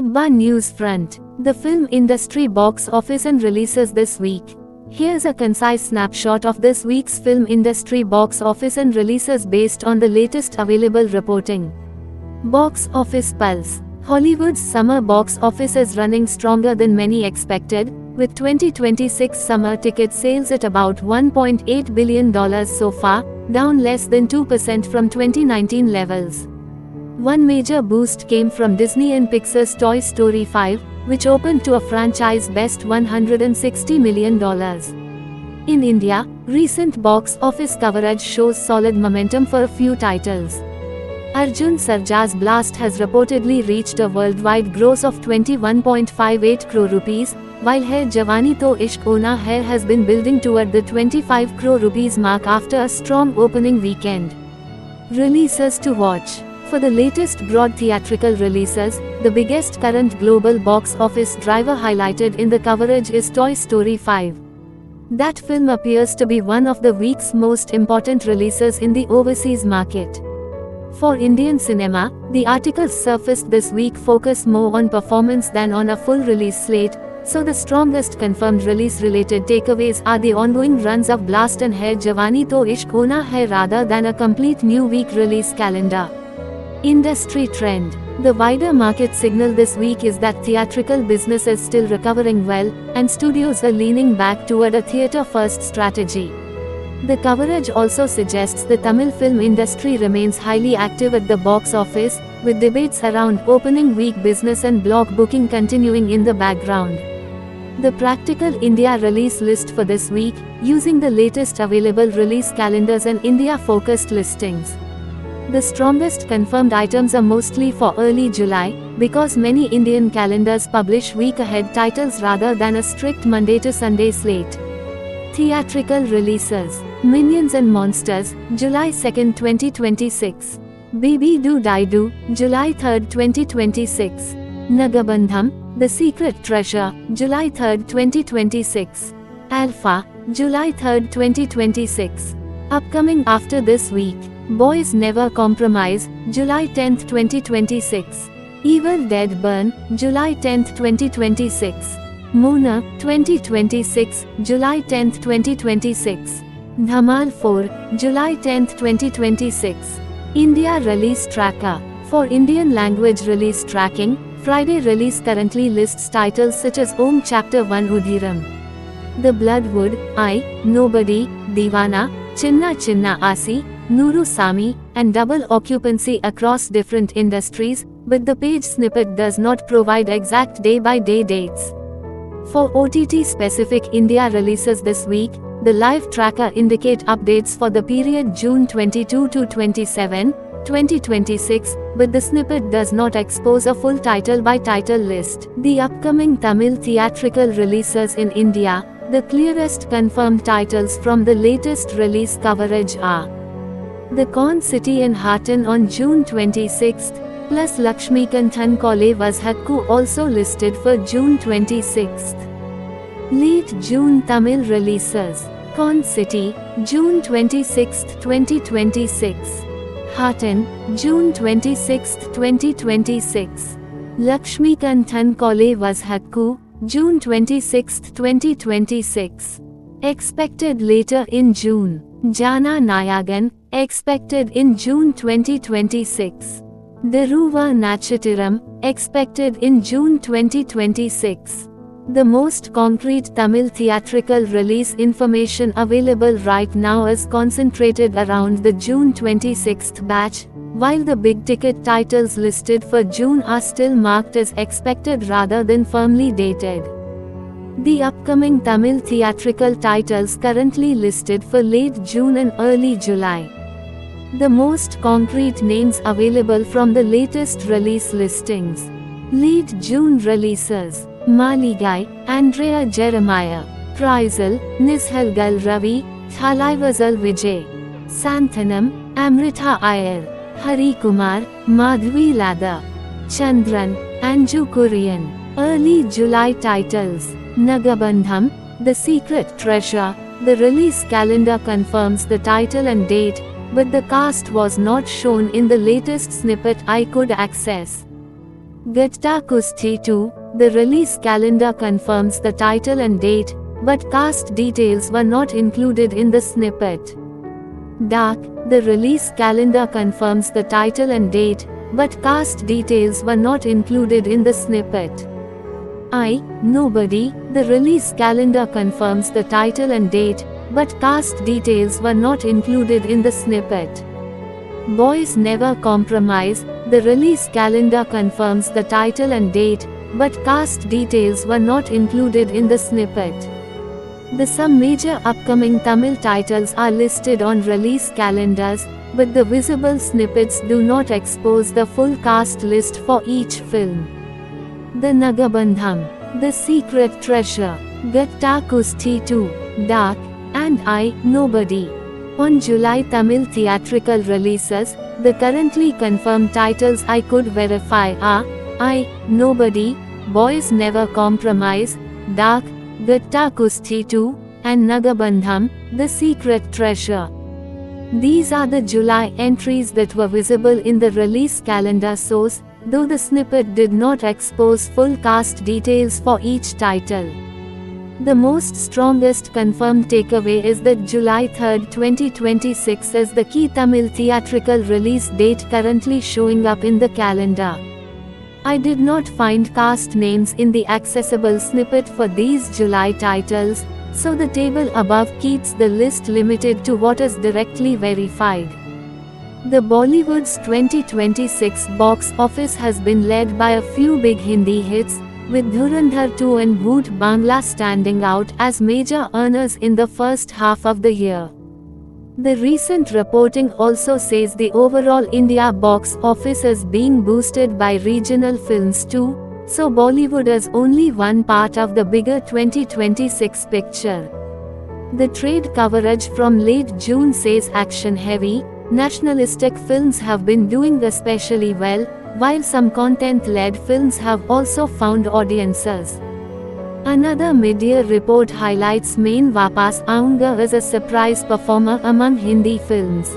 Habba News Front. The film industry box office and releases this week. Here's a concise snapshot of this week's film industry box office and releases based on the latest available reporting. Box Office Pulse. Hollywood's summer box office is running stronger than many expected, with 2026 summer ticket sales at about $1.8 billion so far, down less than 2% from 2019 levels. One major boost came from Disney and Pixar's Toy Story 5, which opened to a franchise best $160 million. In India, recent box office coverage shows solid momentum for a few titles. Arjun Sarja's Blast has reportedly reached a worldwide gross of 21.58 crore rupees, while Hai Jawani To Ishq Hona Hai has been building toward the 25 crore rupees mark after a strong opening weekend. Releases to watch. For the latest broad theatrical releases, the biggest current global box office driver highlighted in the coverage is Toy Story 5. That film appears to be one of the week's most important releases in the overseas market. For Indian cinema, the articles surfaced this week focus more on performance than on a full release slate, so the strongest confirmed release-related takeaways are the ongoing runs of Blast and Hai Jawani To Ishq Hona Hai rather than a complete new week release calendar. Industry trend. The wider market signal this week is that theatrical business is still recovering well, and studios are leaning back toward a theatre-first strategy. The coverage also suggests the Tamil film industry remains highly active at the box office, with debates around opening week business and block booking continuing in the background. The Practical India release list for this week, using the latest available release calendars and India-focused listings. The strongest confirmed items are mostly for early July, because many Indian calendars publish week-ahead titles rather than a strict Monday to Sunday slate. Theatrical releases. Minions and Monsters, July 2, 2026. Baby Do Die Do, July 3, 2026. Nagabandham, The Secret Treasure, July 3, 2026. Alpha, July 3, 2026. Upcoming after this week. Boys Never Compromise, July 10, 2026. Evil Dead Burn, July 10, 2026. Mona, 2026, July 10, 2026. Dhamal 4, July 10, 2026. India Release Tracker. For Indian language release tracking, Friday release currently lists titles such as Om Chapter 1 Udhiram, The Bloodwood, I, Nobody, Divana, Chinna Chinna Asi, Nuru Sami, and Double Occupancy across different industries, but the page snippet does not provide exact day-by-day dates. For OTT-specific India releases this week, the live tracker indicate updates for the period June 22 to 27, 2026, but the snippet does not expose a full title-by-title list. The upcoming Tamil theatrical releases in India, the clearest confirmed titles from the latest release coverage are The Corn City in Hatton on June 26, plus Lakshmikanthan Kole Was Hakku also listed for June 26. Late June Tamil releases. Corn City, June 26, 2026. Hatton, June 26, 2026. Lakshmikanthan Kole Was Hakku, June 26, 2026. Expected later in June. Jana Nayagan, expected in June 2026. Deruva Nachittiram, expected in June 2026. The most concrete Tamil theatrical release information available right now is concentrated around the June 26th batch, while the big-ticket titles listed for June are still marked as expected rather than firmly dated. The upcoming Tamil theatrical titles currently listed for late June and early July. The most concrete names available from the latest release listings. Late June releases. Maligai, Andrea Jeremiah. Prizal, Nishalgal Ravi, Thalivazal Vijay. Santhanam, Amrita Iyer. Hari Kumar, Madhvi Ladha. Chandran, Anju Kurian. Early July titles. Nagabandham, The Secret Treasure. The release calendar confirms the title and date, but the cast was not shown in the latest snippet I could access. Gatta Kusti 2, the release calendar confirms the title and date, but cast details were not included in the snippet. Dark, the release calendar confirms the title and date, but cast details were not included in the snippet. Nobody, the release calendar confirms the title and date, but cast details were not included in the snippet. Boys Never Compromise, the release calendar confirms the title and date, but cast details were not included in the snippet. Some major upcoming Tamil titles are listed on release calendars, but the visible snippets do not expose the full cast list for each film. The Nagabandham, The Secret Treasure, Gatta Kusti 2, Dark, and Nobody. On July Tamil theatrical releases, the currently confirmed titles I could verify are Nobody, Boys Never Compromise, Dark, Gatta Kusti 2, and Nagabandham, The Secret Treasure. These are the July entries that were visible in the release calendar source, though the snippet did not expose full cast details for each title. The most strongest confirmed takeaway is that July 3, 2026 is the key Tamil theatrical release date currently showing up in the calendar. I did not find cast names in the accessible snippet for these July titles, so the table above keeps the list limited to what is directly verified. The Bollywood's 2026 box office has been led by a few big Hindi hits, with Dhurandhar 2 and Bhoot Bangla standing out as major earners in the first half of the year. The recent reporting also says the overall India box office is being boosted by regional films too, so Bollywood is only one part of the bigger 2026 picture. The trade coverage from late June says action-heavy, nationalistic films have been doing especially well, while some content-led films have also found audiences. Another mid-year report highlights Main Vapas Aunga as a surprise performer among Hindi films.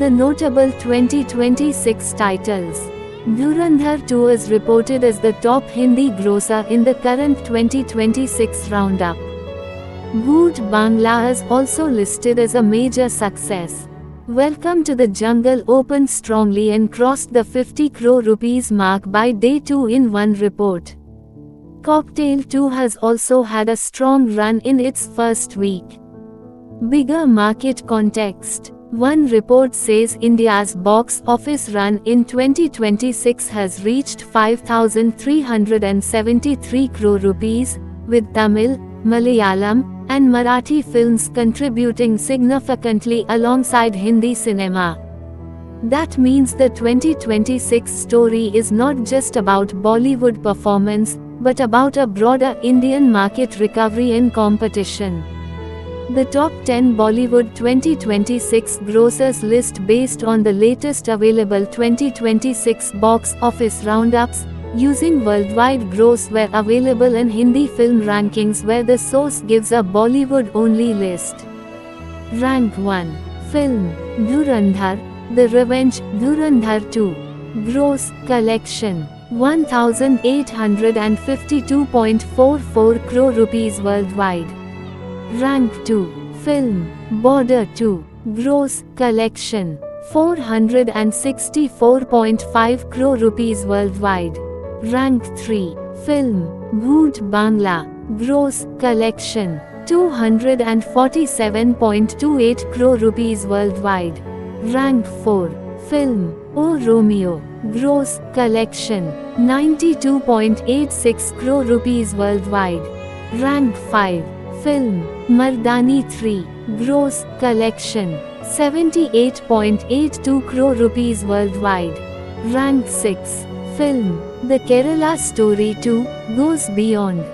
The notable 2026 titles. Dhurandhar 2 is reported as the top Hindi grosser in the current 2026 roundup. Bhoot Bangla is also listed as a major success. Welcome to the Jungle opened strongly and crossed the 50 crore rupees mark by day 2 in one report. Cocktail 2 has also had a strong run in its first week. Bigger market context. One report says India's box office run in 2026 has reached 5,373 crore rupees, with Tamil, Malayalam, and Marathi films contributing significantly alongside Hindi cinema. That means the 2026 story is not just about Bollywood performance, but about a broader Indian market recovery and competition. The top 10 Bollywood 2026 grossers list based on the latest available 2026 box office roundups, using worldwide gross were available in Hindi film rankings where the source gives a Bollywood-only list. Rank 1. Film, Dhurandhar, The Revenge, Dhurandhar 2. Gross, collection, 1,852.44 crore rupees worldwide. Rank 2. Film, Border 2. Gross, collection, 464.5 crore rupees worldwide. Rank 3. Film, Bhoot Bangla. Gross, collection, 247.28 crore rupees worldwide. Rank 4. Film, O Romeo. Gross, collection, 92.86 crore rupees worldwide. Rank 5. Film, Mardani 3. Gross, collection, 78.82 crore rupees worldwide. Rank 6. Film, The Kerala Story 2, Goes Beyond.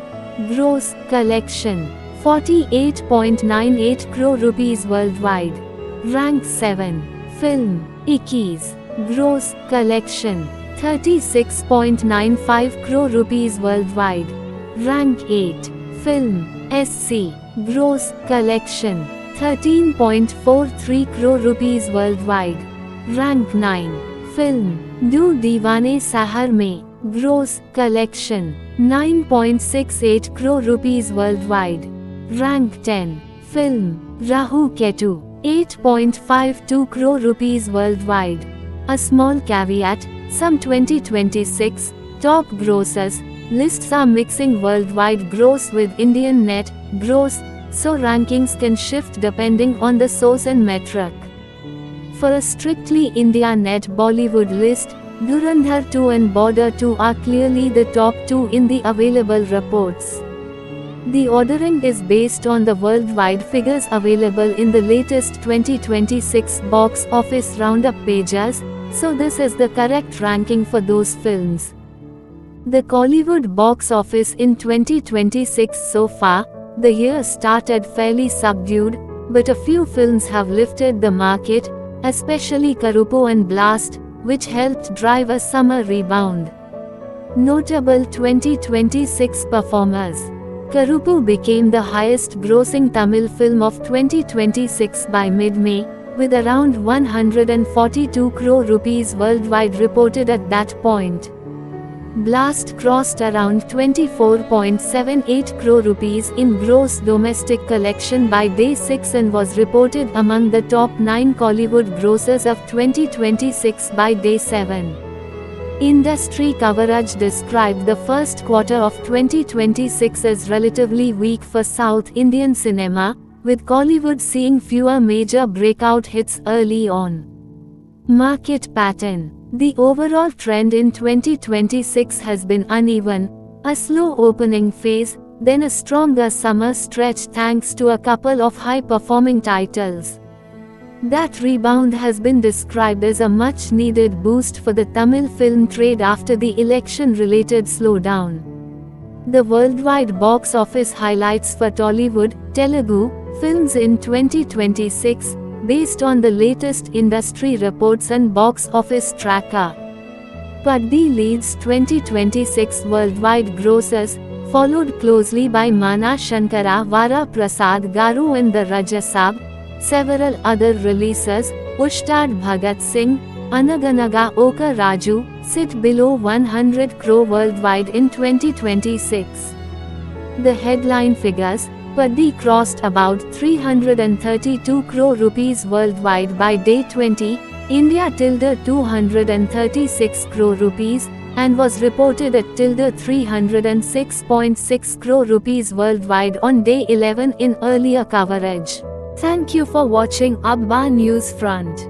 Gross, collection, 48.98 crore rupees worldwide. Rank 7. Film, Ikis. Gross, collection, 36.95 crore rupees worldwide. Rank 8. Film, SC. Gross, collection, 13.43 crore rupees worldwide. Rank 9. Film, Do Deewane Sahar Mein. Gross collection 9.68 crore rupees worldwide. Rank 10. Film Rahu Ketu 8.52 crore rupees worldwide. A small caveat, some 2026 top grosses lists are mixing worldwide gross with Indian net gross, so rankings can shift depending on the source and metric. For a strictly India net Bollywood list, Dhurandhar 2 and Border 2 are clearly the top two in the available reports. The ordering is based on the worldwide figures available in the latest 2026 box office roundup pages, so this is the correct ranking for those films. The Kollywood box office in 2026 so far, the year started fairly subdued, but a few films have lifted the market, especially Karupu and Blast, which helped drive a summer rebound. Notable 2026 performers. Karupu became the highest-grossing Tamil film of 2026 by mid-May, with around 142 crore rupees worldwide reported at that point. Blast crossed around 24.78 crore rupees in gross domestic collection by day 6 and was reported among the top 9 Kollywood grosses of 2026 by day 7. Industry coverage described the first quarter of 2026 as relatively weak for South Indian cinema, with Kollywood seeing fewer major breakout hits early on. Market pattern. The overall trend in 2026 has been uneven, a slow opening phase, then a stronger summer stretch thanks to a couple of high-performing titles. That rebound has been described as a much-needed boost for the Tamil film trade after the election-related slowdown. The worldwide box office highlights for Tollywood, Telugu films in 2026, based on the latest industry reports and box office tracker. Paddi leads 2026 worldwide grosses, followed closely by Mana Shankara Vara Prasad Garu and the Rajasab. Several other releases, Ustad Bhagat Singh, Anaganaga Oka Raju, sit below 100 crore worldwide in 2026. The headline figures, Paddi crossed about 332 crore rupees worldwide by day 20, India tilde 236 crore rupees, and was reported at tilde 306.6 crore rupees worldwide on day 11 in earlier coverage. Thank you for watching Abba News Front.